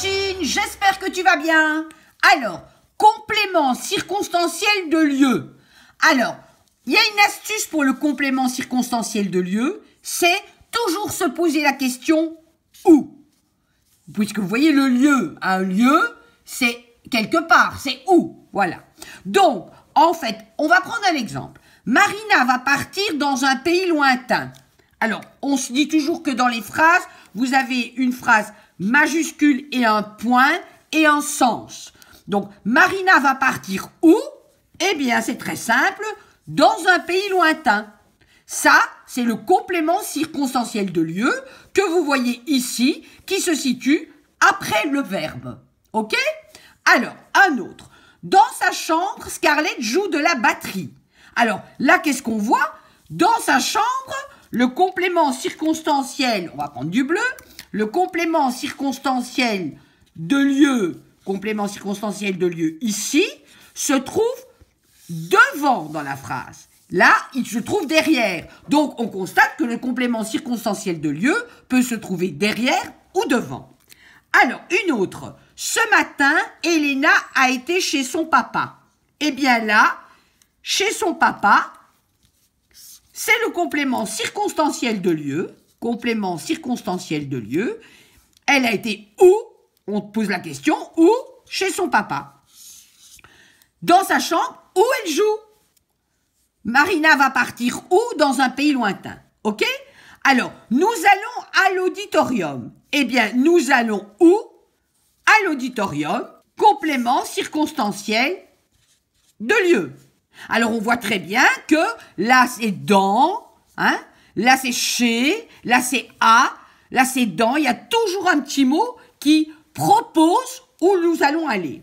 Chine, j'espère que tu vas bien. Alors, complément circonstanciel de lieu. Alors, il y a une astuce pour le complément circonstanciel de lieu, c'est toujours se poser la question « où ?» Puisque vous voyez le lieu, un lieu, c'est quelque part, c'est où, voilà. Donc, en fait, on va prendre un exemple. Marina va partir dans un pays lointain. Alors, on se dit toujours que dans les phrases, vous avez une phrase majuscule et un point et un sens. Donc, Marina va partir où? Eh bien, c'est très simple, dans un pays lointain. Ça, c'est le complément circonstanciel de lieu que vous voyez ici, qui se situe après le verbe. OK? Alors, un autre. Dans sa chambre, Scarlett joue de la batterie. Alors, là, qu'est-ce qu'on voit? Dans sa chambre, le complément circonstanciel, on va prendre du bleu, le complément circonstanciel de lieu ici, se trouve devant dans la phrase. Là, il se trouve derrière. Donc, on constate que le complément circonstanciel de lieu peut se trouver derrière ou devant. Alors, une autre. Ce matin, Elena a été chez son papa. Eh bien là, chez son papa, c'est le complément circonstanciel de lieu. Complément circonstanciel de lieu. Elle a été où? On te pose la question. Où? Chez son papa. Dans sa chambre, où elle joue? Marina va partir où? Dans un pays lointain. OK? Alors, nous allons à l'auditorium. Eh bien, nous allons où? À l'auditorium. Complément circonstanciel de lieu. Alors, on voit très bien que là, c'est dans, hein? Là, c'est chez, là, c'est à, là, c'est dans. Il y a toujours un petit mot qui propose où nous allons aller.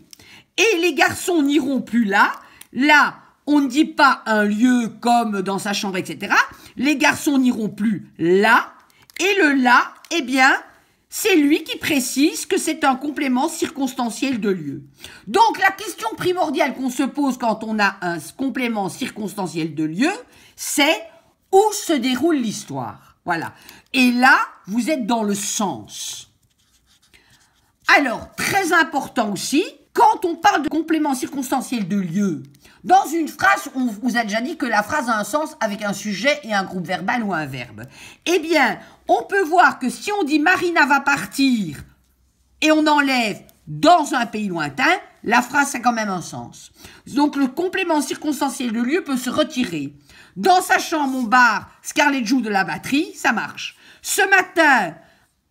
Et les garçons n'iront plus là. Là, on ne dit pas un lieu comme dans sa chambre, etc. Les garçons n'iront plus là. Et le là, eh bien, c'est lui qui précise que c'est un complément circonstanciel de lieu. Donc, la question primordiale qu'on se pose quand on a un complément circonstanciel de lieu, c'est où se déroule l'histoire. Voilà. Et là, vous êtes dans le sens. Alors, très important aussi, quand on parle de complément circonstanciel de lieu, dans une phrase, on vous a déjà dit que la phrase a un sens avec un sujet et un groupe verbal ou un verbe. Eh bien, on peut voir que si on dit Marina va partir et on enlève dans un pays lointain, la phrase a quand même un sens. Donc, le complément circonstanciel de lieu peut se retirer. Dans sa chambre, au bar, Scarlett joue de la batterie, ça marche. Ce matin,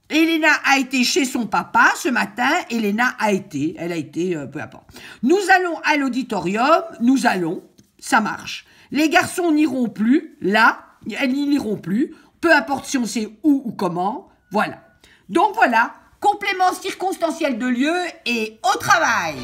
Elena a été chez son papa. Ce matin, Elena a été, peu importe. Nous allons à l'auditorium, ça marche. Les garçons n'iront plus, là, elles n'iront plus, peu importe si on sait où ou comment, voilà. Donc voilà, complément circonstanciel de lieu et au travail.